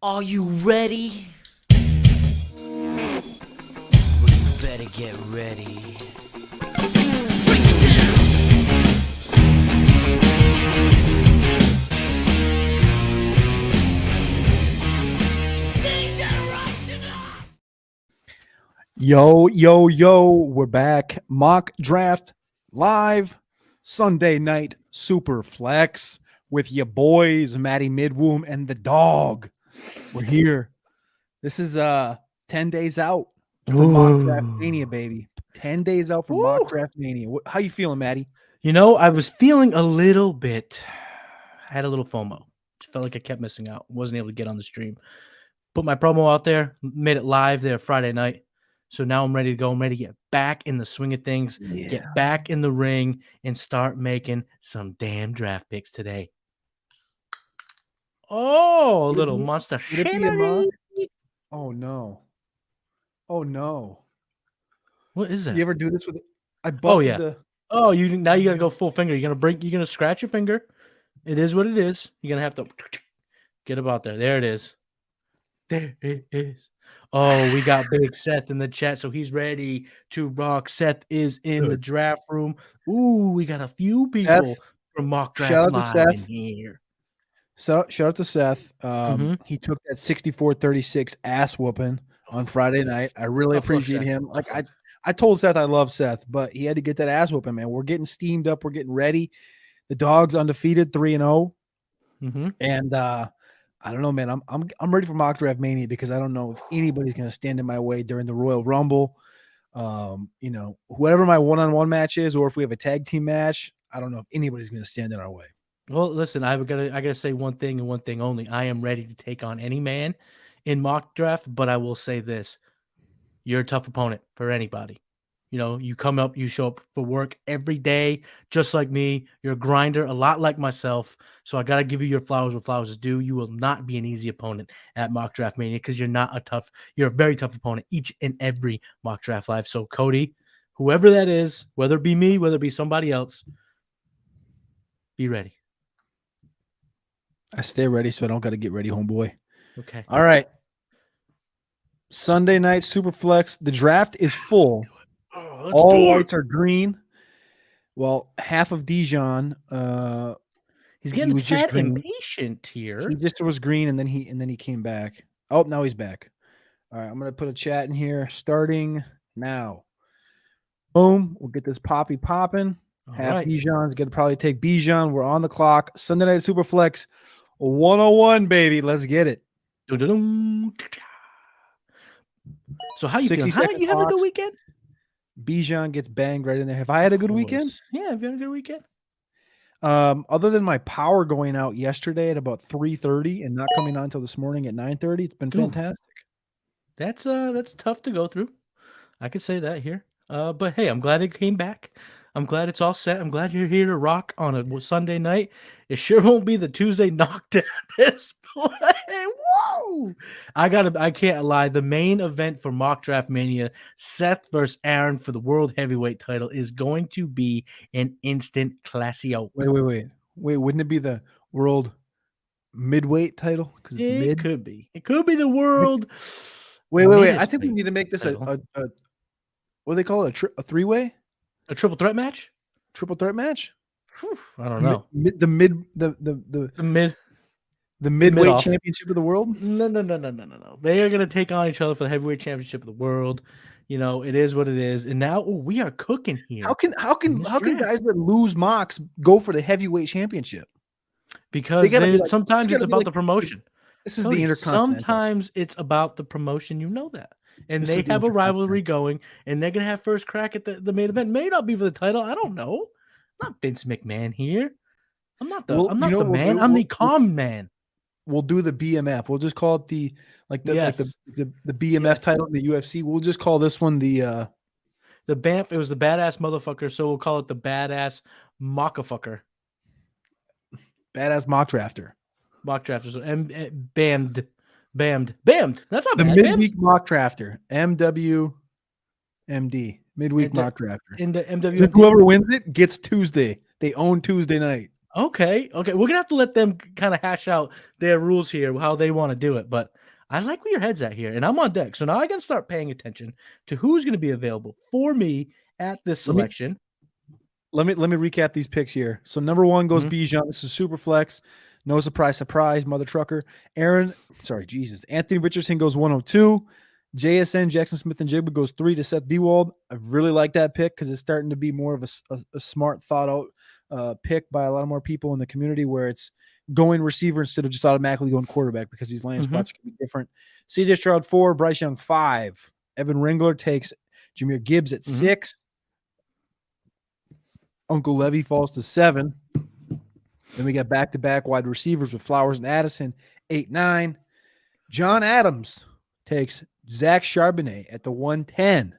Are you ready? Well, you better get ready. Yo, we're back. Mock draft live Sunday night SuperFlex with your boys, Matty Kiwoom and the dog. We're here. This is 10 days out from Mock Draft Mania, baby. 10 days out from Mock Draft Mania. How you feeling, Matty? You know, I was feeling a little bit. I had a little FOMO. Felt like I kept missing out. Wasn't able to get on the stream. Put my promo out there. Made it live there Friday night. So now I'm ready to go. I'm ready to get back in the swing of things. Yeah. Get back in the ring and start making some damn draft picks today. Oh, a little monster. Would it be a mock? Oh no. Oh no. What is that? You ever do this with it? I busted the Oh, now you gotta go full finger. You're gonna scratch your finger. It is what it is. You're gonna have to get about there. There it is. There it is. Oh, we got Big Seth in the chat, so he's ready to rock. Seth is in the draft room. Ooh, we got a few people from Mock Draft Live in here. Shout out to Seth. He took that 64-36 ass whooping on Friday night. I really appreciate him. Like I told Seth I love Seth, but he had to get that ass whooping, man. We're getting steamed up. We're getting ready. The dog's undefeated, 3-0. And I don't know, man. I'm ready for Mock Draft Mania because I don't know if anybody's going to stand in my way during the Royal Rumble. You know, whoever my one-on-one match is, or if we have a tag team match, I don't know if anybody's going to stand in our way. Well, listen, I gotta say one thing and one thing only. I am ready to take on any man in mock draft, but I will say this: you're a tough opponent for anybody. You know, you come up, you show up for work every day, just like me. You're a grinder, a lot like myself. So I gotta give you your flowers where flowers is due. You will not be an easy opponent at Mock Draft Mania because you're a very tough opponent each and every Mock Draft Live. So Cody, whoever that is, whether it be me, whether it be somebody else, be ready. I stay ready so I don't got to get ready, homeboy. Okay. All right. Sunday night SuperFlex. The draft is full. All lights are green. Well, half of Dijon. He's getting tad impatient here. He just was green, and then he came back. Oh, now he's back. All right, I'm gonna put a chat in here starting now. Boom. We'll get this poppy popping. Half Dijon's gonna probably take Bijan. We're on the clock. Sunday night SuperFlex 101, baby. Let's get it. So how you feeling? How you have a good weekend? Bijan gets banged right in there. Have I had a good weekend? Yeah, have you had a good weekend? Other than my power going out yesterday at about 3:30 and not coming on until this morning at 9:30, it's been fantastic. That's tough to go through. I could say that here. But hey, I'm glad it came back. I'm glad it's all set. I'm glad you're here to rock on a Sunday night. It sure won't be the Tuesday knockdown display. Whoa! I can't lie. The main event for Mock Draft Mania, Seth versus Aaron for the World Heavyweight title, is going to be an instant classio. Wait. Wouldn't it be the World Midweight title? Because it's mid. Could be. It could be the World. Wait. I think we need to make this a what do they call it? A three-way? A triple threat match? Triple threat match? Whew, I don't know. The midweight championship of the world? No. They are going to take on each other for the heavyweight championship of the world. You know, it is what it is. And now we are cooking here. How can guys that lose mocks go for the heavyweight championship? Because sometimes it's about the promotion. This is the Intercontinental. Sometimes it's about the promotion. You know that. And they have a rivalry going, and they're going to have first crack at the main event. May not be for the title. I don't know. I'm not Vince McMahon here. I'm not the man. I'm the calm man. We'll do the BMF. We'll just call it the BMF title in the UFC. We'll just call this one the BAMF. It was the badass motherfucker, so we'll call it the badass mockafucker. Badass mock drafter. Mock drafter. So bammed. That's not the bad. midweek mock drafter. MWMD. Midweek mock drafter. In the MWMD. So whoever wins it gets Tuesday. They own Tuesday night. Okay. We're gonna have to let them kind of hash out their rules here, how they want to do it. But I like where your head's at here, and I'm on deck. So now I gotta start paying attention to who's gonna be available for me at this selection. Let me recap these picks here. So number 1 goes Bijan. This is SuperFlex. No surprise, mother trucker. Anthony Richardson goes 102. JSN, Jackson Smith and Jigba goes 3 to Seth Dewald. I really like that pick because it's starting to be more of a smart, thought out pick by a lot of more people in the community, where it's going receiver instead of just automatically going quarterback, because these landing spots can be different. CJ Stroud 4, Bryce Young 5. Evan Ringler takes Jahmyr Gibbs at 6. Uncle Levy falls to 7. Then we got back-to-back wide receivers with Flowers and Addison, 8, 9. John Adams takes Zach Charbonnet at the 110.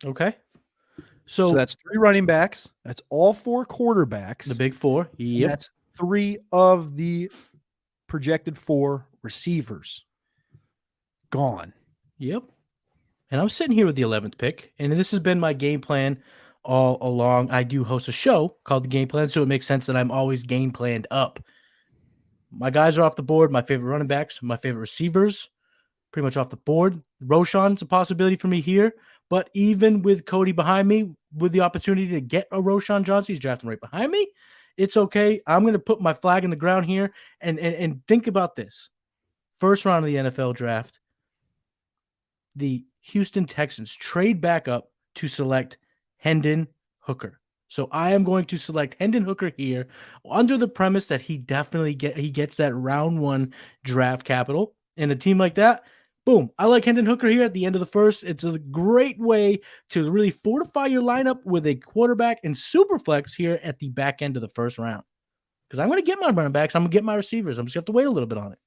Okay. So that's 3 running backs. That's all 4 quarterbacks. The big 4. Yep. That's 3 of the projected 4 receivers gone. Yep. And I'm sitting here with the 11th pick, and this has been my game plan all along. I do host a show called The Game Plan, so it makes sense that I'm always game planned up. My guys are off the board. My favorite running backs, my favorite receivers, pretty much off the board. Roshan's a possibility for me here, but even with Cody behind me, with the opportunity to get a Roshan Johnson, he's drafting right behind me. It's okay. I'm going to put my flag in the ground here and think about this. First round of the NFL draft, the Houston Texans trade back up to select Hendon Hooker. So I am going to select Hendon Hooker here under the premise that he definitely gets that round 1 draft capital. And a team like that, boom. I like Hendon Hooker here at the end of the first. It's a great way to really fortify your lineup with a quarterback and SuperFlex here at the back end of the first round. Because I'm going to get my running backs. I'm going to get my receivers. I'm just going to have to wait a little bit on it.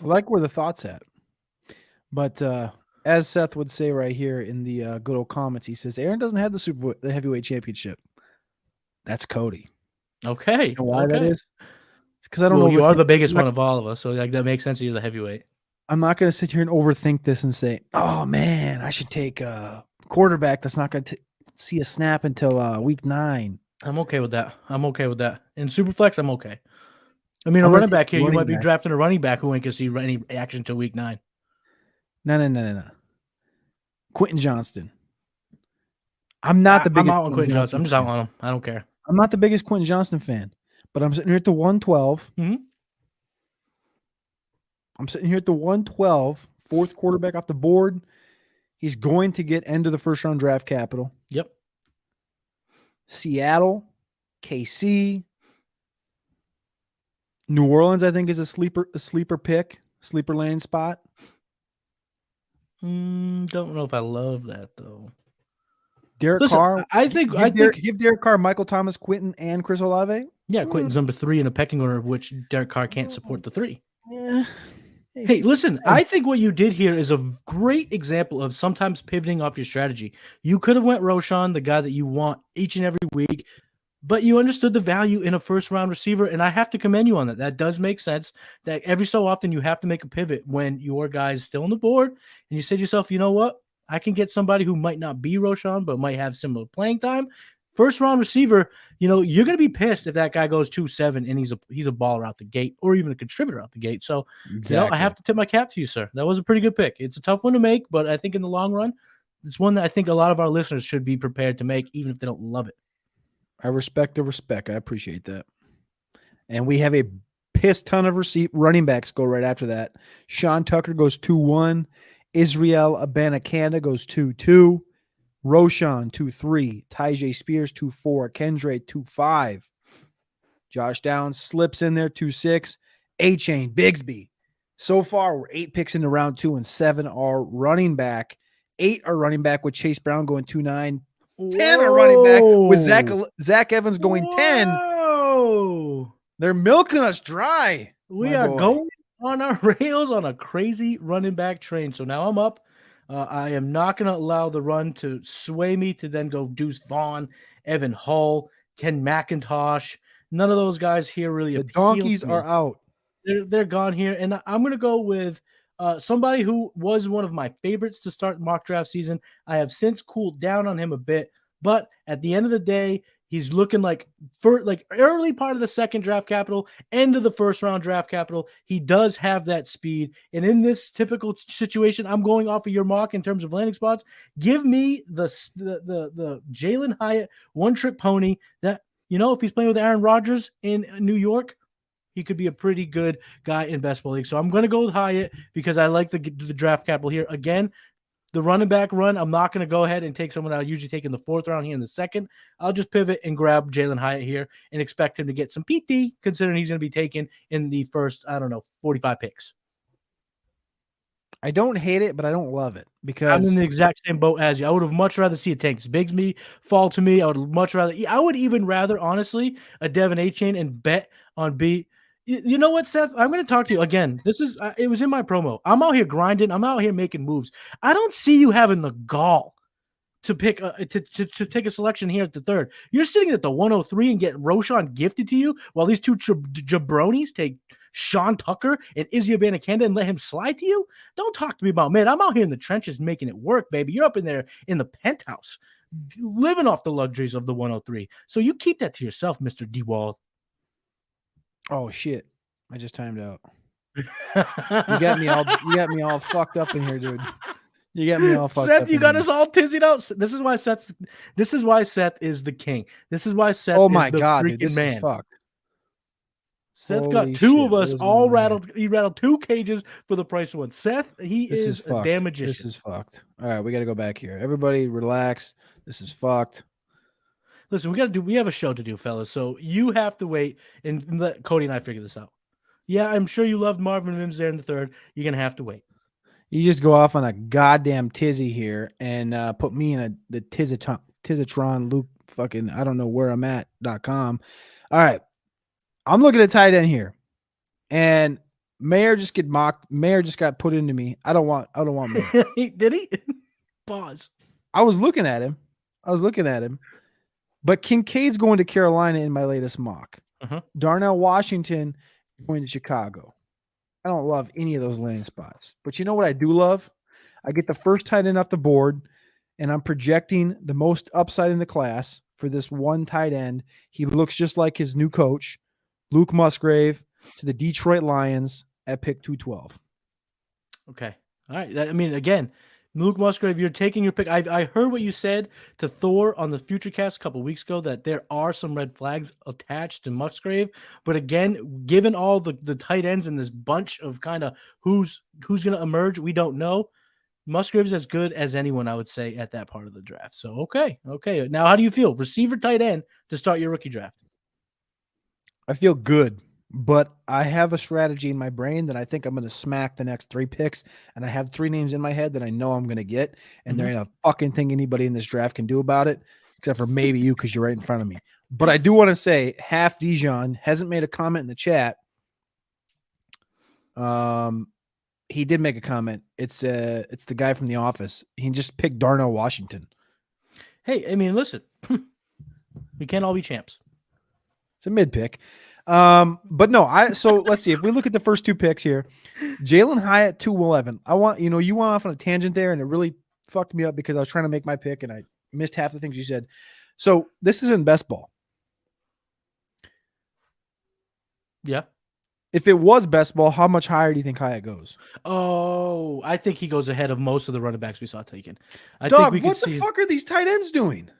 I like where the thought's at. But as Seth would say right here in the good old comments, he says, Aaron doesn't have the heavyweight championship. That's Cody. Okay. You know why that is? Because I don't know. You are the biggest one of all of us, so like that makes sense. You're the heavyweight. I'm not going to sit here and overthink this and say, oh, man, I should take a quarterback that's not going to see a snap until week 9. I'm okay with that. In SuperFlex, I'm okay. I mean, a running back here, you might be drafting a running back who ain't going to see any action until week 9. No. Quentin Johnston. I'm not the biggest. I'm out on Quentin Johnston. I'm just out on him. I don't care. I'm not the biggest Quentin Johnston fan, but I'm sitting here at the 112. I'm sitting here at the 112, 4th quarterback off the board. He's going to get end of the first round draft capital. Yep. Seattle, KC, New Orleans, I think, is a sleeper pick, sleeper landing spot. Don't know if I love that though. Derek Carr. I think give Derek Carr, Michael Thomas, Quentin, and Chris Olave. Yeah, Quentin's number 3 in a pecking order, of which Derek Carr can't support the 3. Yeah. Hey, listen, I think what you did here is a great example of sometimes pivoting off your strategy. You could have went Roshan, the guy that you want each and every week, but you understood the value in a first-round receiver, and I have to commend you on that. That does make sense that every so often you have to make a pivot when your guy is still on the board, and you say to yourself, you know what? I can get somebody who might not be Roshan, but might have similar playing time. First-round receiver, you're going to be pissed if that guy goes 2-7 and he's a baller out the gate or even a contributor out the gate. So, I have to tip my cap to you, sir. That was a pretty good pick. It's a tough one to make, but I think in the long run, it's one that I think a lot of our listeners should be prepared to make, even if they don't love it. I respect the respect. I appreciate that. And we have a piss ton of running backs go right after that. Sean Tucker goes 2-1. Israel Abanikanda goes 2-2. Roshan 2-3. Tyjae Spears 2-4. Kendre 2-5. Josh Downs slips in there 2-6. A-Chain Bigsby. So far, we're 8 picks into round 2 and 7 are running back. 8 are running back with Chase Brown going 2-9. 10 are running back with Zach Evans going 10. They're milking us dry. We are going on our rails on a crazy running back train. So now I'm up. I am not going to allow the run to sway me to then go Deuce Vaughn, Evan Hull, Ken McIntosh. None of those guys here really appeal. The donkeys are out. They're gone here. And I'm going to go with somebody who was one of my favorites to start mock draft season. I have since cooled down on him a bit. But at the end of the day, he's looking like for like early part of the second draft capital, end of the first round draft capital. He does have that speed. And in this typical situation, I'm going off of your mock in terms of landing spots. Give me the Jalin Hyatt one-trick pony that, if he's playing with Aaron Rodgers in New York, he could be a pretty good guy in best ball league. So I'm going to go with Hyatt because I like the draft capital here. Again, the running back run, I'm not going to go ahead and take someone I usually take in the fourth round here in the second. I'll just pivot and grab Jalin Hyatt here and expect him to get some PT, considering he's going to be taken in the first, 45 picks. I don't hate it, but I don't love it because I'm in the exact same boat as you. I would have much rather see a Tank Bigsby fall to me. I would even rather, honestly, a Devin A-Chain and bet on B. You know what, Seth? I'm going to talk to you again. This is it was in my promo. I'm out here grinding. I'm out here making moves. I don't see you having the gall to pick to take a selection here at the third. You're sitting at the 103 and get Roshan gifted to you while these two jabronis take Sean Tucker and Izzy Abanikanda and let him slide to you. Don't talk to me about, man, I'm out here in the trenches making it work, baby. You're up in there in the penthouse living off the luxuries of the 103. So you keep that to yourself, Mr. D-Wall. Oh shit! I just timed out. You got me all fucked up in here, dude. You got me all fucked up. Seth, you got us all tizzied out. This is why Seth is the king. This is why Seth oh my is the god, freaking dude, this man. is fucked. Seth Holy got two shit, of us all rattled. He rattled two cages for the price of one. Seth, this is a damn magician. This is fucked. All right, we got to go back here. Everybody relax. This is fucked. Listen, we have a show to do, fellas. So you have to wait and let Cody and I figure this out. Yeah, I'm sure you loved Marvin Mims there in the third. You're going to have to wait. You just go off on a goddamn tizzy here and put me in the Tizatron Luke fucking I don't know where I'm at.com. All right. I'm looking at tight end here. And Mayer just get mocked. Mayer just got put into me. I don't want Mayer. Did he? Pause. I was looking at him. But Kincaid's going to Carolina in my latest mock. Darnell Washington going to Chicago. I don't love any of those landing spots. But you know what I do love? I get the first tight end off the board, and I'm projecting the most upside in the class for this one tight end. He looks just like his new coach, Luke Musgrave, to the Detroit Lions at pick 212. Okay. All right. I mean, again, Luke Musgrave, you're taking your pick. I heard what you said to Thor on the Futurecast a couple of weeks ago that there are some red flags attached to Musgrave. But again, given all the tight ends in this bunch of kind of who's going to emerge, we don't know. Musgrave is as good as anyone, I would say, at that part of the draft. So, okay. Now, how do you feel? Receiver, tight end to start your rookie draft. I feel good. But I have a strategy in my brain that I think I'm going to smack the next 3 picks. And I have 3 names in my head that I know I'm going to get. And there ain't a fucking thing anybody in this draft can do about it, except for maybe you because you're right in front of me. But I do want to say Half Dijon hasn't made a comment in the chat. He did make a comment. It's the guy from The Office. He just picked Darnell Washington. Hey, I mean, listen. We can't all be champs. It's a mid pick. But no, so let's see if we look at the first 2 picks here. Jalin Hyatt 211. You went off on a tangent there and it really fucked me up because I was trying to make my pick and I missed half the things you said. So this is in best ball. Yeah. If it was best ball, how much higher do you think Hyatt goes? Oh, I think he goes ahead of most of the running backs we saw taken. What the fuck are these tight ends doing?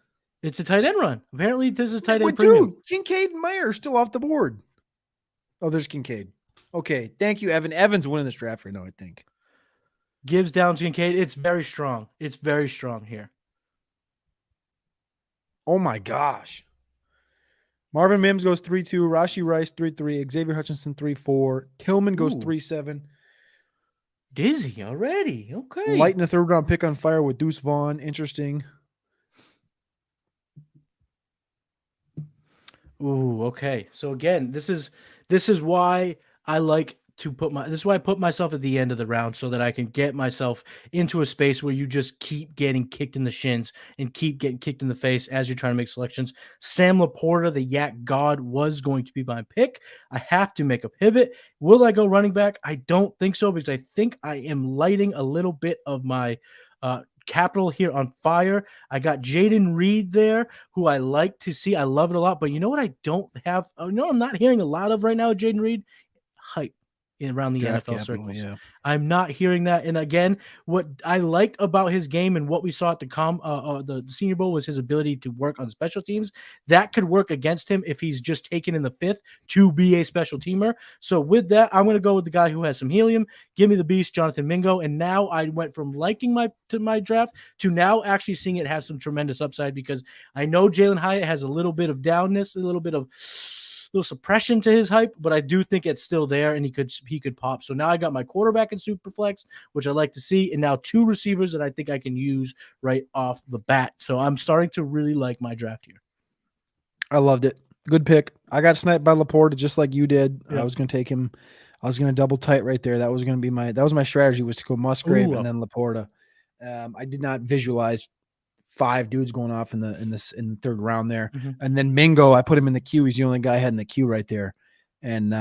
It's a tight end run. Apparently, this is tight end premium. Dude, Kincaid and Mayer are still off the board. Oh, there's Kincaid. Okay, thank you, Evan. Evan's winning this draft right now, I think. Gibbs down to Kincaid. It's very strong. It's very strong here. Oh, my gosh. Marvin Mims goes 3-2. Rashee Rice 3-3. Xavier Hutchinson 3-4. Tillman goes 3-7. Dizzy already. Okay. Lighting a 3rd round pick on fire with Deuce Vaughn. Interesting. Ooh, okay. So again, this is why I like to put myself at the end of the round so that I can get myself into a space where you just keep getting kicked in the shins and keep getting kicked in the face as you're trying to make selections. Sam Laporta, the Yak God, was going to be my pick. I have to make a pivot. Will I go running back? I don't think so because I think I am lighting a little bit of my capital here on fire. I got Jaden Reed there, who I like to see. I love it a lot. But you know what I don't have? I'm not hearing a lot of right now, Jaden Reed? Hype around the Draft NFL capital, circles. yeah. I'm not hearing that. And again, what I liked about his game and what we saw at the Senior Bowl was his ability to work on special teams. That could work against him if he's just taken in the 5th to be a special teamer. So with that, I'm going to go with the guy who has some helium. Give me the beast, Jonathan Mingo. And now I went from liking my draft to now actually seeing it have some tremendous upside, because I know Jalin Hyatt has a little bit of downness, a little bit of suppression to his hype, but I do think it's still there, and he could pop. So now I got my quarterback in SuperFlex, which I like to see, and now 2 receivers that I think I can use right off the bat. So I'm starting to really like my draft here. I loved it. Good pick. I got sniped by Laporta just like you did. Yep. I was going to take him. I was going to double tight right there. That was going to be my strategy, was to go Musgrave and then Laporta. I did not visualize 5 dudes going off in the 3rd round there. And then Mingo, I put him in the queue. He's the only guy I had in the queue right there. And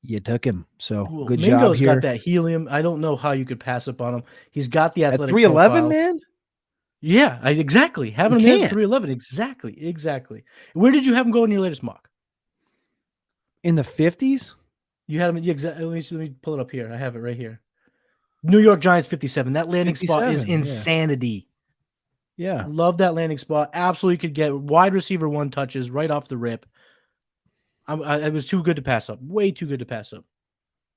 you took him. So good Mingo's job here. got that helium. I don't know how you could pass up on him. He's got the athletic at 311, profile. man. Yeah, exactly. Having him at 311. Exactly. Where did you have him go in your latest mock? In the 50s? You had him exactly. Let me pull it up here. I have it right here. New York Giants 57. That landing spot is insanity. Yeah. Love that landing spot. Absolutely could get wide receiver 1 touches right off the rip. It was too good to pass up. Way too good to pass up.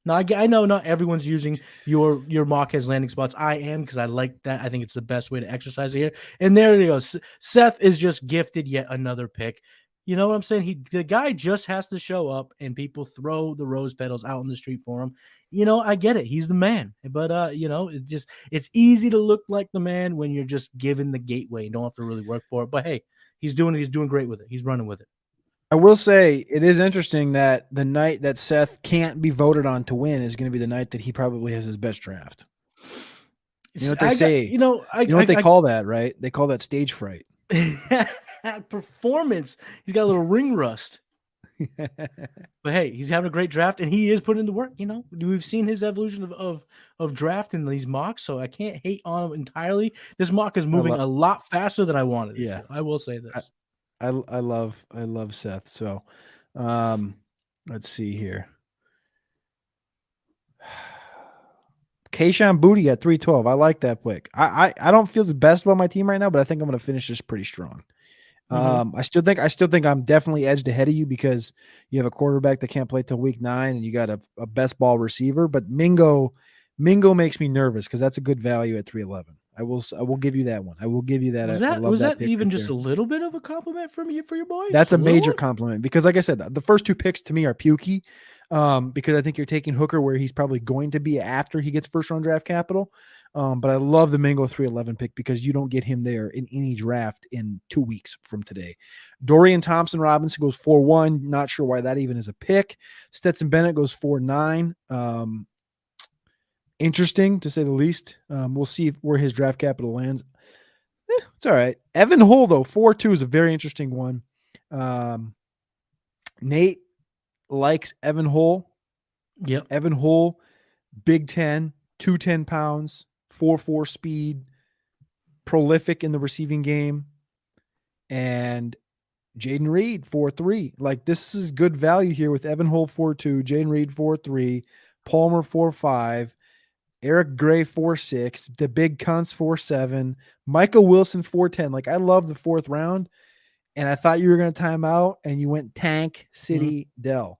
Now, I know not everyone's using your mock as landing spots. I am, because I like that. I think it's the best way to exercise it here. And there you go. Seth is just gifted yet another pick. You know what I'm saying? The guy just has to show up, and people throw the rose petals out in the street for him. You know, I get it. He's the man. But you know, it's easy to look like the man when you're just given the gateway and don't have to really work for it. But hey, he's doing great with it. He's running with it. I will say it is interesting that the night that Seth can't be voted on to win is going to be the night that he probably has his best draft. You know what they say? You know what they call that, right? They call that stage fright. Performance. He's got a little ring rust. But hey, he's having a great draft, and he is putting in the work. You know, we've seen his evolution of draft in these mocks, so I can't hate on him entirely. This mock is moving a lot faster than I wanted. Yeah, I will say this. I love Seth. So, let's see here. Kayshon Boutte at 312. I like that pick. I don't feel the best about my team right now, but I think I'm going to finish this pretty strong. I still think I'm definitely edged ahead of you, because you have a quarterback that can't play till week 9, and you got a best ball receiver. But Mingo makes me nervous, because that's a good value at 311. I will give you that one. I will give you that. Was that even just a little bit of a compliment from you for your boy? That's a major compliment, because, like I said, the first 2 picks to me are pukey, because I think you're taking Hooker where he's probably going to be after he gets 1st round draft capital. But I love the Mingo 311 pick, because you don't get him there in any draft in 2 weeks from today. Dorian Thompson-Robinson goes 4-1. Not sure why that even is a pick. Stetson Bennett goes 4-9. Interesting, to say the least. We'll see where his draft capital lands. It's all right. Evan Hull, though, 4-2 is a very interesting one. Nate likes Evan Hull. Yep. Evan Hull, Big Ten, 210 pounds, 4.4 speed, prolific in the receiving game. And Jaden Reed, 4.3. Like, this is good value here with Evan Hull, 4.2, Jaden Reed, 4.3, Palmer, 4.5, Eric Gray, 4.6, the Big Cunts, 4.7, Michael Wilson, 4.10. Like, I love the 4th round, and I thought you were going to time out, and you went Tank City Dell.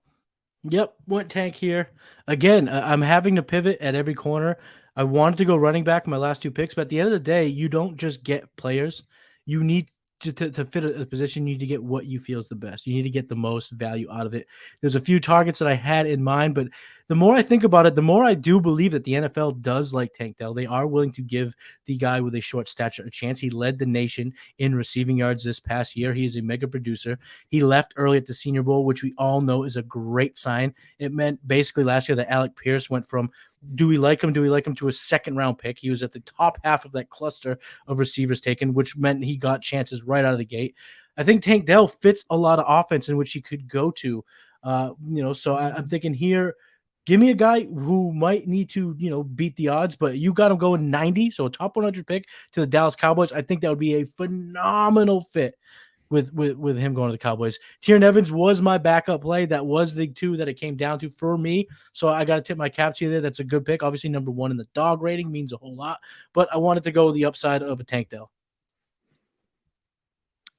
Yep, went Tank here. Again, I'm having to pivot at every corner. I wanted to go running back in my last 2 picks, but at the end of the day, you don't just get players. You need to fit a position, you need to get what you feel is the best. You need to get the most value out of it. There's a few targets that I had in mind, but the more I think about it, the more I do believe that the NFL does like Tank Dell. They are willing to give the guy with a short stature a chance. He led the nation in receiving yards this past year. He is a mega producer. He left early at the Senior Bowl, which we all know is a great sign. It meant basically last year that Alec Pierce went from do we like him to a 2nd round pick. He was at the top half of that cluster of receivers taken, which meant he got chances right out of the gate. I think Tank Dell fits a lot of offense in which he could go to. So I'm thinking here, Give me a guy who might need to, beat the odds, but you got him going 90, so a top 100 pick to the Dallas Cowboys. I think that would be a phenomenal fit with him going to the Cowboys. Tiyon Evans was my backup play. That was the two that it came down to for me. So I got to tip my cap to you there. That's a good pick. Obviously, number one in the dog rating means a whole lot, but I wanted to go the upside of a Tank Dell.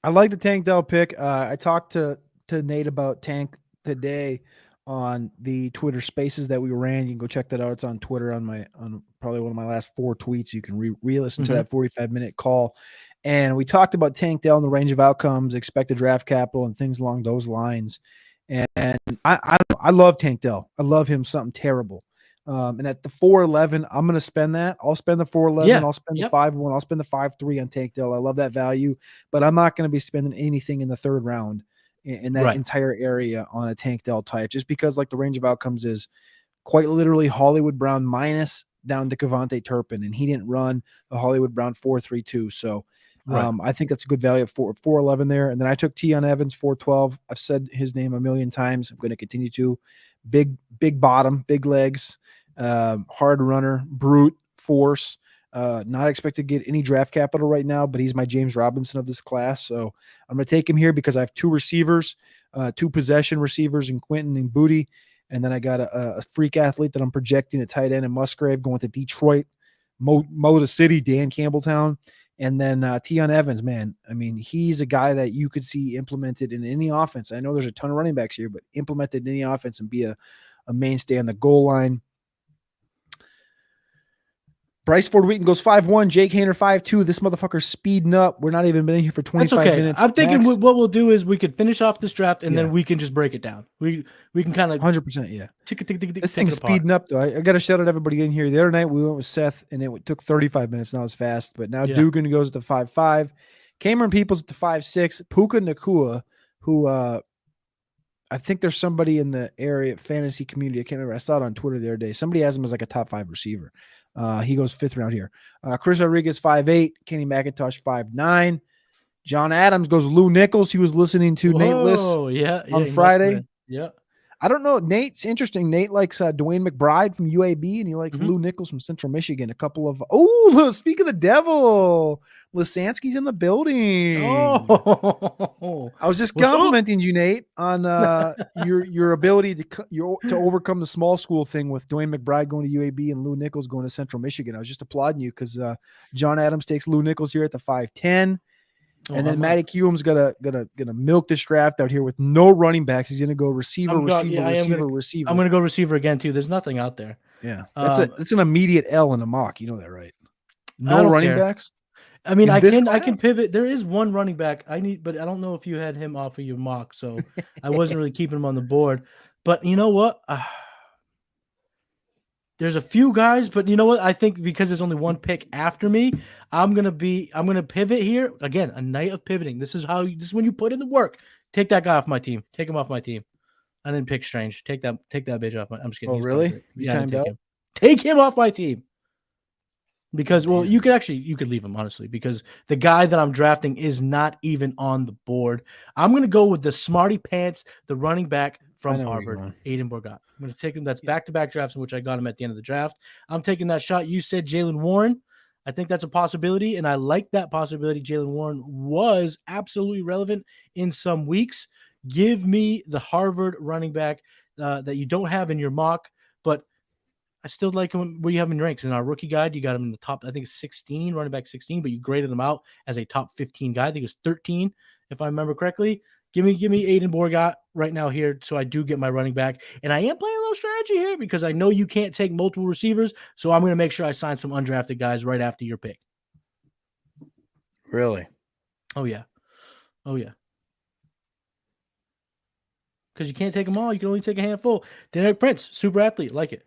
I like the Tank Dell pick. I talked to Nate about Tank today on the Twitter Spaces that we ran. You can go check that out. It's on Twitter on probably one of my last 4 tweets. You can re-listen to that 45-minute call. And we talked about Tank Dell and the range of outcomes, expected draft capital, and things along those lines. And I love Tank Dell. I love him something terrible. And at the 4.11, I'm going to spend that. I'll spend the 4.11. Yeah. I'll spend the 5.1. I'll spend the 5.3 on Tank Dell. I love that value, but I'm not going to be spending anything in the 3rd round in that entire area on a Tank Dell type, just because like the range of outcomes is quite literally Hollywood Brown minus down to Kevontae Turpin, and he didn't run the Hollywood Brown 4.32. So I think that's a good value of 4.11 there. And then I took Tiyon Evans 4.12. I've said his name a million times. I'm going to continue to. Big bottom, big legs, hard runner, brute force. Not expect to get any draft capital right now, but he's my James Robinson of this class. So I'm going to take him here because I have 2 receivers, 2 possession receivers in Quentin and Boutte. And then I got a freak athlete that I'm projecting at tight end in Musgrave going to Detroit, Motor City, Dan Campbelltown. And then Tiyon Evans, man, I mean, he's a guy that you could see implemented in any offense. I know there's a ton of running backs here, but implemented in any offense and be a mainstay on the goal line. Bryce Ford Wheaton goes 5.1. Jake Hainer 5.2. This motherfucker's speeding up. We're not even been in here for 25 minutes. I'm thinking what we'll do is we could finish off this draft and then we can just break it down. We can kind of 100%. Yeah. This thing's apart. speeding up though. I got to shout out everybody in here. The other night we went with Seth and it took 35 minutes. Now it's fast, but now Dugan goes to 5.5. Cameron Peoples at the 5.6. Puka Nacua, who I think there's somebody in the area fantasy community. I can't remember. I saw it on Twitter the other day. Somebody has him as like a top 5 receiver. He goes 5th round here. Chris Rodriguez 5.8. Kenny McIntosh 5.9. John Adams goes Lou Nichols. He was listening to Nate Liss on Friday. Yeah. I don't know. Nate's interesting. Nate likes Dwayne McBride from UAB, and he likes Lou Nichols from Central Michigan. A couple of speak of the devil, Lisansky's in the building. Oh, I was just complimenting you, Nate, on your ability to overcome the small school thing with Dwayne McBride going to UAB and Lou Nichols going to Central Michigan. I was just applauding you because John Adams takes Lou Nichols here at the 5.10. And then Matty Kiwoom's gonna milk this draft out here with no running backs. He's gonna go receiver. I'm gonna go receiver again too. There's nothing out there. Yeah, that's an immediate L in a mock. You know that, right? No running backs. I mean, I can pivot. There is one running back I need, but I don't know if you had him off of your mock, so I wasn't really keeping him on the board. But you know what? There's a few guys, but you know what? I think because there's only one pick after me, I'm gonna pivot here again. A night of pivoting. This is when you put in the work. Take that guy off my team. Take him off my team. I didn't pick Strange. Take that bitch off. I'm just kidding. Oh, really? You timed out? Take him off my team. Because you could leave him honestly because the guy that I'm drafting is not even on the board. I'm gonna go with the smarty pants, the running back from Harvard, Aiden Borguet. I'm going to take him. That's back-to-back drafts in which I got him at the end of the draft. I'm taking that shot. You said Jalen Warren. I think that's a possibility, and I like that possibility. Jalen Warren was absolutely relevant in some weeks. Give me the Harvard running back that you don't have in your mock, but I still like him where you have him in ranks. In our rookie guide, you got him in the top, I think it's 16, running back 16, but you graded him out as a top 15 guy. I think it was 13, if I remember correctly. Give me Aiden Borguet right now here, so I do get my running back. And I am playing a little strategy here because I know you can't take multiple receivers, so I'm going to make sure I sign some undrafted guys right after your pick. Really? Oh, yeah. Because you can't take them all. You can only take a handful. Deneric Prince, super athlete. Like it.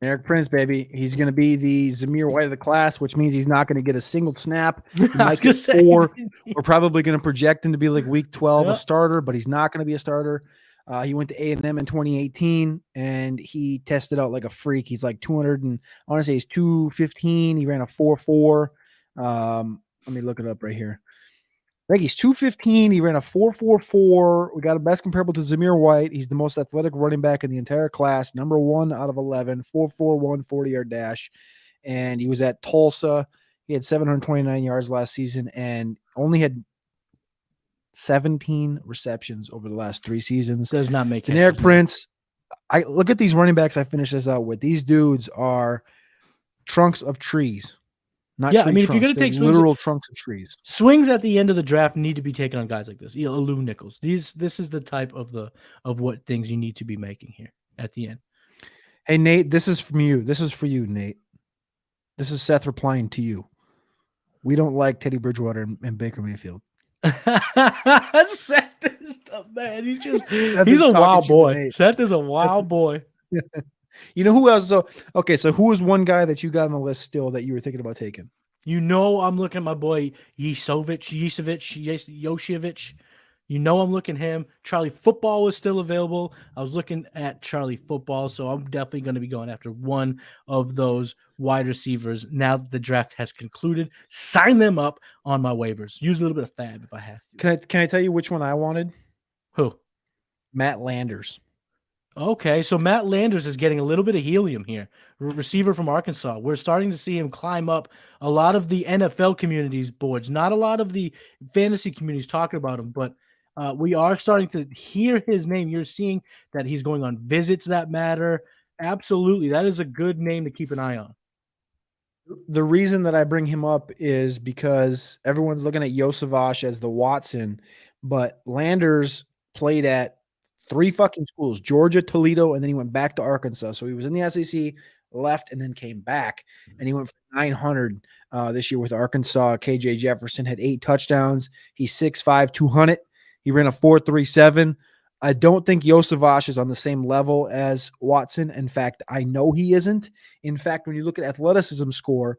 Deneric Prince, baby. He's going to be the Zamir White of the class, which means he's not going to get a single snap. He might get 4. We're probably going to project him to be like week 12 a starter, but he's not going to be a starter. He went to A&M in 2018, and he tested out like a freak. He's like 200, and I want to say he's 215. He ran a 4.4. Let me look it up right here. I think he's 215. He ran a 4.44. We got a best comparable to Zamir White. He's the most athletic running back in the entire class. Number 1 out of 11. 4.41 40-yard dash. And he was at Tulsa. He had 729 yards last season and only had 17 receptions over the last 3 seasons. Does not make Deneric Prince. I look at these running backs I finished this out with. These dudes are trunks of trees. Not yeah, tree I mean, trunks. if you're going to take literal trunks of trees. Swings at the end of the draft need to be taken on guys like this. Lou Nichols. This is the type of what things you need to be making here at the end. Hey, Nate, this is from you. This is for you, Nate. This is Seth replying to you. We don't like Teddy Bridgewater and Baker Mayfield. Seth is the man. He's a wild boy. Seth is a wild boy. You know who else? So who was one guy that you got on the list still that you were thinking about taking? You know, I'm looking at my boy Yosevich. You know, I'm looking at him. Charlie Football was still available. I was looking at Charlie Football, so I'm definitely going to be going after one of those wide receivers now that the draft has concluded. Sign them up on my waivers. Use a little bit of fab if I have to. Can I tell you which one I wanted? Who? Matt Landers. Okay, so Matt Landers is getting a little bit of helium here. Receiver from Arkansas. We're starting to see him climb up a lot of the NFL communities boards. Not a lot of the fantasy communities talking about him, but we are starting to hear his name. You're seeing that he's going on visits that matter. Absolutely. That is a good name to keep an eye on. The reason that I bring him up is because everyone's looking at Yosevich as the Watson, but Landers played at 3 fucking schools, Georgia, Toledo, and then he went back to Arkansas. So he was in the SEC, left, and then came back. And he went for 900 this year with Arkansas. KJ Jefferson had 8 touchdowns. He's 6'5", 200. He ran a 4.37. I don't think Yosevich is on the same level as Watson. In fact, I know he isn't. In fact, when you look at athleticism score,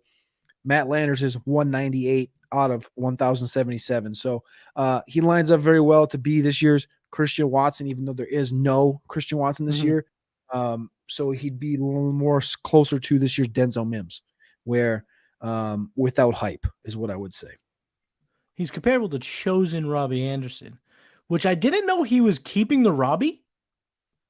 Matt Landers is 198 out of 1,077. So he lines up very well to be this year's Christian Watson, even though there is no Christian Watson this year. So he'd be a little more closer to this year's Denzel Mims, where without hype is what I would say. He's comparable to chosen Robbie Anderson, which I didn't know he was keeping the Robbie.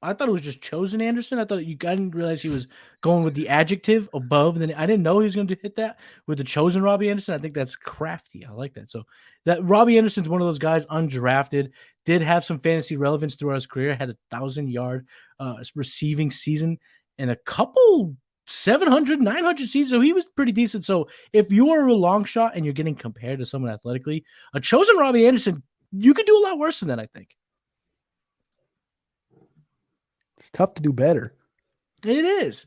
I thought it was just chosen Anderson. I didn't realize he was going with the adjective above. Then I didn't know he was going to hit that with the chosen Robbie Anderson. I think that's crafty. I like that. So that Robbie Anderson's one of those guys undrafted, did have some fantasy relevance throughout his career, had a 1,000-yard receiving season and a couple 700, 900 seasons. So he was pretty decent. So if you are a long shot and you're getting compared to someone athletically, a chosen Robbie Anderson, you could do a lot worse than that, I think. It's tough to do better. It is.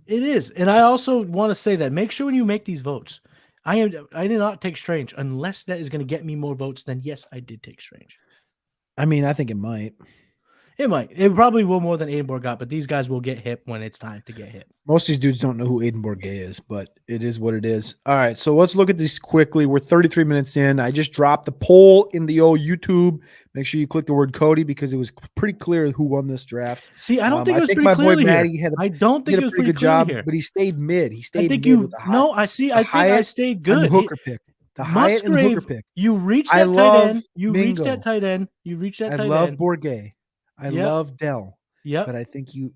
It is. And I also want to say that make sure when you make these votes, I did not take Strange unless that is going to get me more votes. Then yes, I did take Strange. I mean, I think it might. It might. It probably will more than Aiden Borguet, but these guys will get hit when it's time to get hit. Most of these dudes don't know who Aiden Borguet is, but it is what it is. All right, so let's look at this quickly. We're 33 minutes in. I just dropped the poll in the old YouTube. Make sure you click the word Cody because it was pretty clear who won this draft. See, I don't think it was pretty clearly here. I don't think it was pretty good job here. But he stayed mid. He stayed mid with the Hyatt. No, I see. I think I stayed good. The Hooker pick. The Hyatt and Hooker pick. You reached that tight end. You reached that tight end. You reached that tight end. I love Borguet. I love Dell. Yeah, but I think you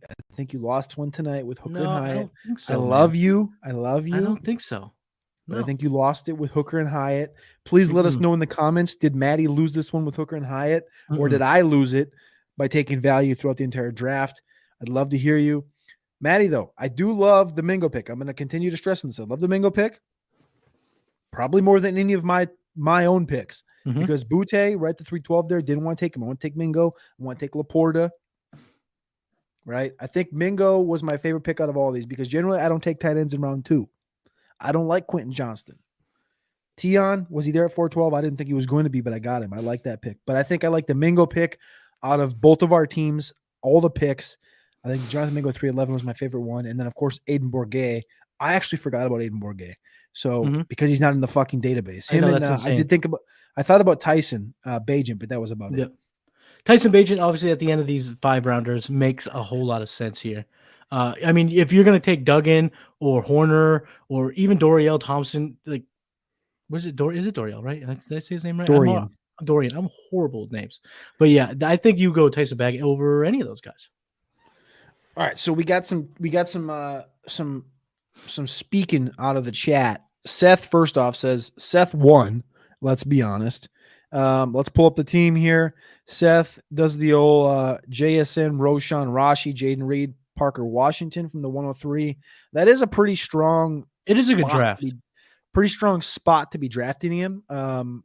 lost one tonight with Hooker and Hyatt. I don't think so. I love you. I love you. I don't think so. But I think you lost it with Hooker and Hyatt. Please let us know in the comments. Did Matty lose this one with Hooker and Hyatt? Or did I lose it by taking value throughout the entire draft? I'd love to hear you. Matty, though, I do love the Mingo pick. I'm going to continue to stress on this. I love the Mingo pick. Probably more than any of my own picks. Because Boutte, right, the 312 there, didn't want to take him. I want to take Mingo. I want to take Laporta. Right? I think Mingo was my favorite pick out of all these because generally I don't take tight ends in round 2. I don't like Quentin Johnston. Tiyon, was he there at 412? I didn't think he was going to be, but I got him. I like that pick. But I think I like the Mingo pick out of both of our teams, all the picks. I think Jonathan Mingo 311 was my favorite one. And then, of course, Aiden Borguet. I actually forgot about Aiden Borguet. So because he's not in the fucking database. I thought about Tyson Bagent, but that was about it. Tyson Bagent, obviously, at the end of these 5 rounders, makes a whole lot of sense here. I mean, if you're going to take Duggan or Horner or even Doriel Thompson, like Was it Is it Doriel, right? Did I say his name right? Dorian. Dorian. I'm horrible with names. But yeah, I think you go Tyson Bagent over any of those guys. All right, so we got some speaking out of the chat. Seth first off says Seth won. Let's be honest. Let's pull up the team here. Seth does the old JSN, Roshan, Rashi, Jaden Reed, Parker Washington from the 103. That is a pretty strong. It is a good draft. Pretty strong spot to be drafting him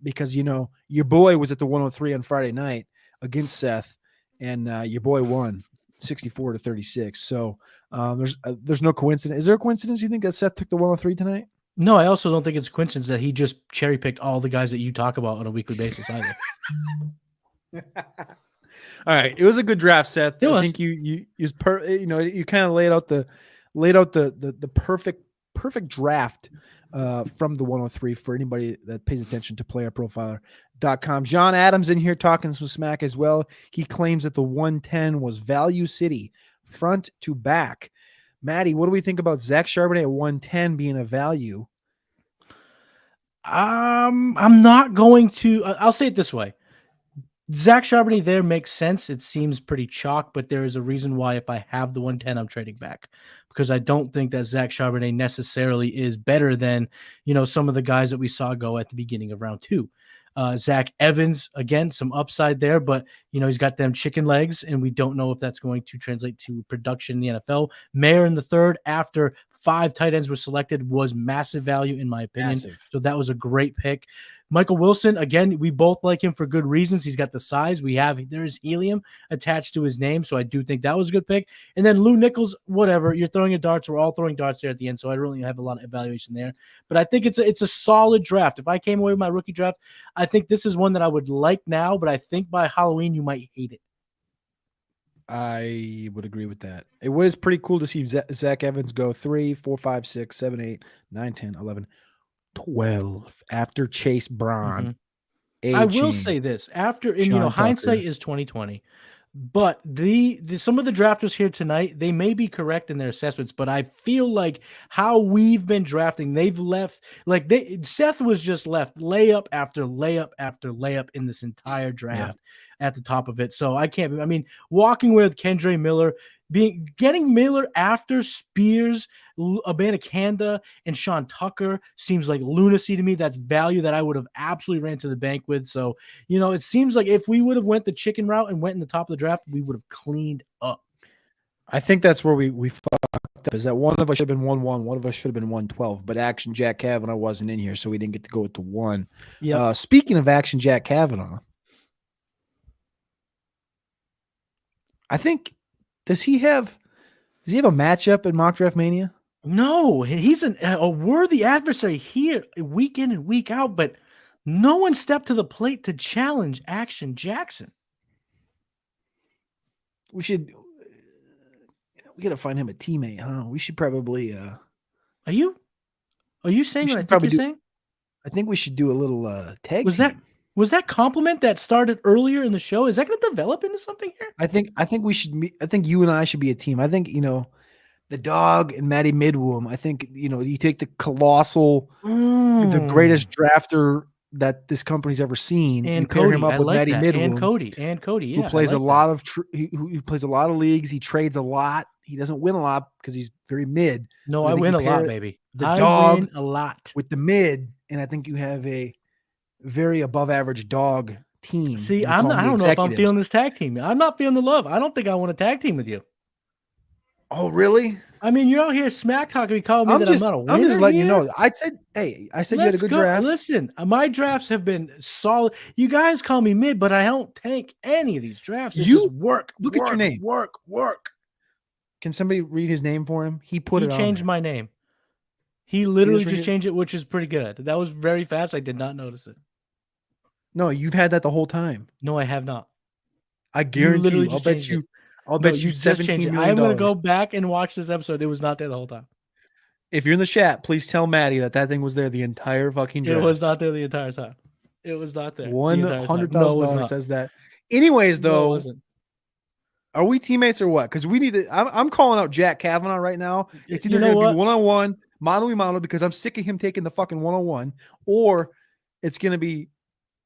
because, your boy was at the 103 on Friday night against Seth, and your boy won 64-36. So there's no coincidence. Is there a coincidence you think that Seth took the 103 tonight? No, I also don't think it's a coincidence that he just cherry picked all the guys that you talk about on a weekly basis either. All right, it was a good draft, Seth. I think you kind of laid out the perfect draft from the 103 for anybody that pays attention to playerprofiler.com. John Adams in here talking some smack as well. He claims that the 110 was value city front to back. Matty, what do we think about Zach Charbonnet at 110 being a value? I'm not going to. I'll say it this way. Zach Charbonnet there makes sense. It seems pretty chalk, but there is a reason why if I have the 110, I'm trading back because I don't think that Zach Charbonnet necessarily is better than, some of the guys that we saw go at the beginning of round 2. Zach Evans, again, some upside there, but, he's got them chicken legs, and we don't know if that's going to translate to production in the NFL. Mayer in the third, after 5 tight ends were selected, was massive value in my opinion. Massive. So that was a great pick. Michael Wilson, again, we both like him for good reasons. He's got the size. There is helium attached to his name, so I do think that was a good pick. And then Lou Nichols, whatever. You're throwing a darts. We're all throwing darts there at the end, so I really have a lot of evaluation there. But I think it's a solid draft. If I came away with my rookie draft, I think this is one that I would like now, but I think by Halloween you might hate it. I would agree with that. It was pretty cool to see Zach Evans go 3, 4, 5, 6, 7, 8, 9, 10, 11, 12 after Chase Braun. Mm-hmm. I will say this after, and hindsight is 2020, but some of the drafters here tonight, they may be correct in their assessments, but I feel like how we've been drafting, they've left Seth was just left layup after layup after layup in this entire draft at the top of it. So walking with Kendre Miller, getting Miller after Spears, Abanikanda, and Sean Tucker seems like lunacy to me. That's value that I would have absolutely ran to the bank with. So, it seems like if we would have went the chicken route and went in the top of the draft, we would have cleaned up. I think that's where we fucked up, is that one of us should have been 1-1, one of us should have been 112, but Action Jack Kavanaugh wasn't in here, so we didn't get to go with the 1. Yep. Speaking of Action Jack Kavanaugh, I think does he have a matchup in Mock Draft Mania? No, he's a worthy adversary here week in and week out, but no one stepped to the plate to challenge Action Jackson. We got to find him a teammate, huh? We should probably Are you saying what I think you're saying? I think we should do a little tag team. Was that compliment that started earlier in the show? Is that going to develop into something here? I think we should. I think you and I should be a team. I think the dog and Matty Kiwoom. I think you take the colossal, the greatest drafter that this company's ever seen, and you pair him up with Matty Kiwoom, and Cody, yeah, who plays a lot of he plays a lot of leagues. He trades a lot. He doesn't win a lot because he's very mid. No, I win a lot, baby. The dog win a lot with the mid, and I think you have a very above average dog team. See, I don't know if I'm feeling this tag team. I'm not feeling the love. I don't think I want to tag team with you. Oh, really? You're out here smack talking me, calling me I'm not a winner. I'm just letting you know. I said you had a good draft. Listen, my drafts have been solid. You guys call me mid, but I don't tank any of these drafts. It's just work. Look at your name. Work. Can somebody read his name for him? He changed my name. He literally just changed it, which is pretty good. That was very fast. I did not notice it. No, you've had that the whole time. No, I have not. I guarantee you. I'll bet you $17 million. I'm going to go back and watch this episode. It was not there the whole time. If you're in the chat, please tell Matty that thing was there the entire fucking draft. It was not there the entire time. It was not there. $100,000 says that. Anyways, though, it wasn't. Are we teammates or what? Because we need to. I'm calling out Jack Kavanaugh right now. It's either going to be 1-on-1, mano because I'm sick of him taking the fucking 101, or it's going to be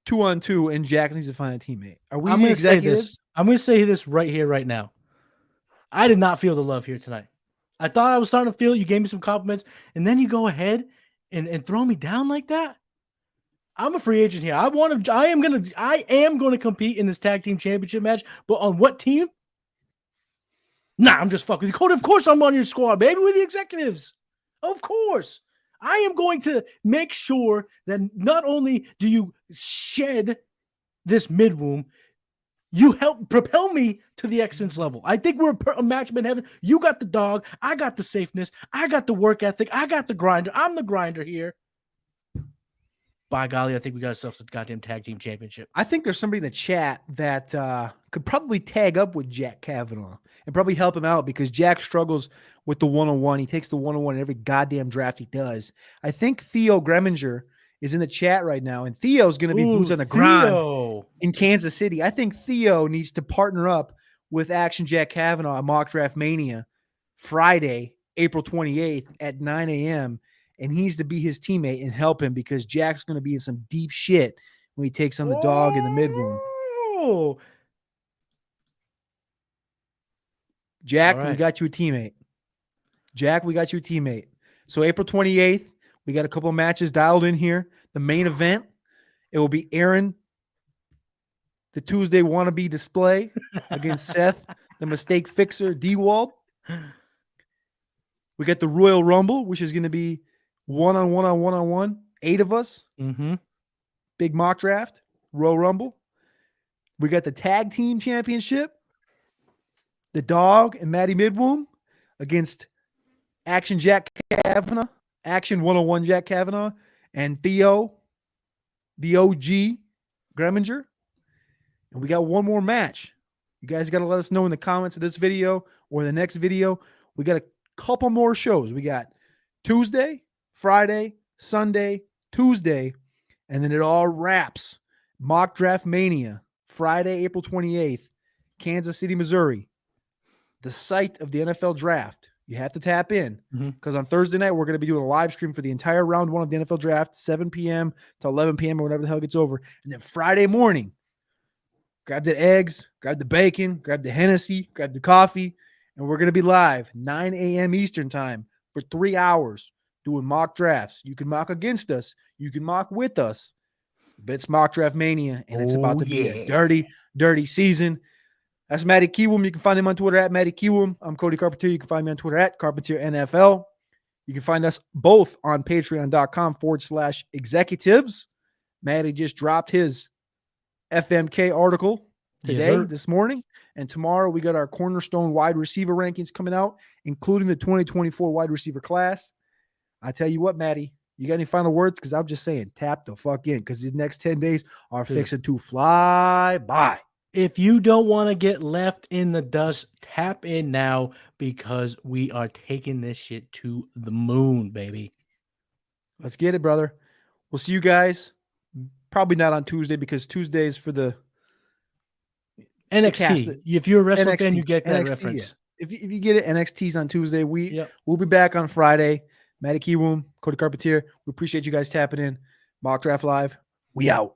2-on-2 and Jack needs to find a teammate. Are we the executives? I'm going to say this right here, right now. I did not feel the love here tonight. I thought I was starting to feel it. You gave me some compliments, and then you go ahead and throw me down like that. I'm a free agent here. I am going to compete in this tag team championship match, but on what team? Nah, I'm just fucking with you. Cody, of course I'm on your squad, baby, with the executives. Of course. I am going to make sure that not only do you shed this mid-womb, you help propel me to the excellence level. I think we're a match made in heaven. You got the dog. I got the safeness. I got the work ethic. I got the grinder. I'm the grinder here. By golly, I think we got ourselves a goddamn tag team championship. I think there's somebody in the chat that could probably tag up with Jack Kavanaugh and probably help him out because Jack struggles with the 101. He takes the 101 in every goddamn draft he does. I think Theo Greminger is in the chat right now, and Theo's going to be boots on the ground in Kansas City. I think Theo needs to partner up with Action Jack Kavanaugh at Mock Draft Mania Friday, April 28th at 9 a.m., and he needs to be his teammate and help him because Jack's going to be in some deep shit when he takes on the dog in the mid-room. Jack, we got you a teammate. Jack, we got you a teammate. So April 28th, we got a couple of matches dialed in here. The main event, it will be Aaron, the Tuesday wannabe display against Seth, the mistake fixer, D-Wald. We got the Royal Rumble, which is going to be one-on-one, 8 of us. Mm-hmm. Big mock draft, Royal Rumble. We got the Tag Team Championship, the Dog and Matty Midwomb against Action Jack Kavanaugh, Action 101 Jack Kavanaugh, and Theo, the OG Greminger. And we got one more match. You guys got to let us know in the comments of this video or the next video. We got a couple more shows. We got Tuesday, Friday, Sunday, Tuesday, and then it all wraps. Mock Draft Mania, Friday, April 28th, Kansas City, Missouri. The site of the NFL Draft. You have to tap in because on Thursday night, we're going to be doing a live stream for the entire round 1 of the NFL Draft, 7 p.m. to 11 p.m. or whenever the hell gets over. And then Friday morning, grab the eggs, grab the bacon, grab the Hennessy, grab the coffee, and we're going to be live 9 a.m. Eastern time for 3 hours doing mock drafts. You can mock against us. You can mock with us. But it's Mock Draft Mania, and it's about to be a dirty, dirty season. That's Matty Kiwoom. You can find him on Twitter at Matty Kiwoom. I'm Cody Carpentier. You can find me on Twitter at Carpentier NFL. You can find us both on patreon.com/executives. Matty just dropped his FMK article today, this morning. And tomorrow we got our cornerstone wide receiver rankings coming out, including the 2024 wide receiver class. I tell you what, Matty, you got any final words? Because I'm just saying, tap the fuck in because these next 10 days are fixing to fly by. If you don't want to get left in the dust, tap in now because we are taking this shit to the moon, baby. Let's get it, brother. We'll see you guys. Probably not on Tuesday because Tuesday is for the NXT. If you're a wrestling fan, you get that reference. Yeah. If you get it, NXT's on Tuesday. We'll be back on Friday. Matty Kiwoom, Cody Carpentier. We appreciate you guys tapping in. Mock Draft Live. We out.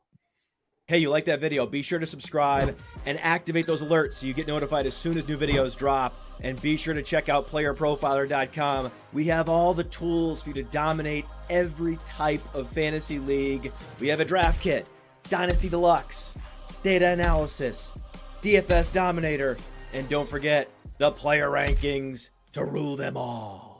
Hey, you like that video? Be sure to subscribe and activate those alerts so you get notified as soon as new videos drop. And be sure to check out playerprofiler.com. We have all the tools for you to dominate every type of fantasy league. We have a draft kit, Dynasty Deluxe, data analysis, DFS Dominator, and don't forget the player rankings to rule them all.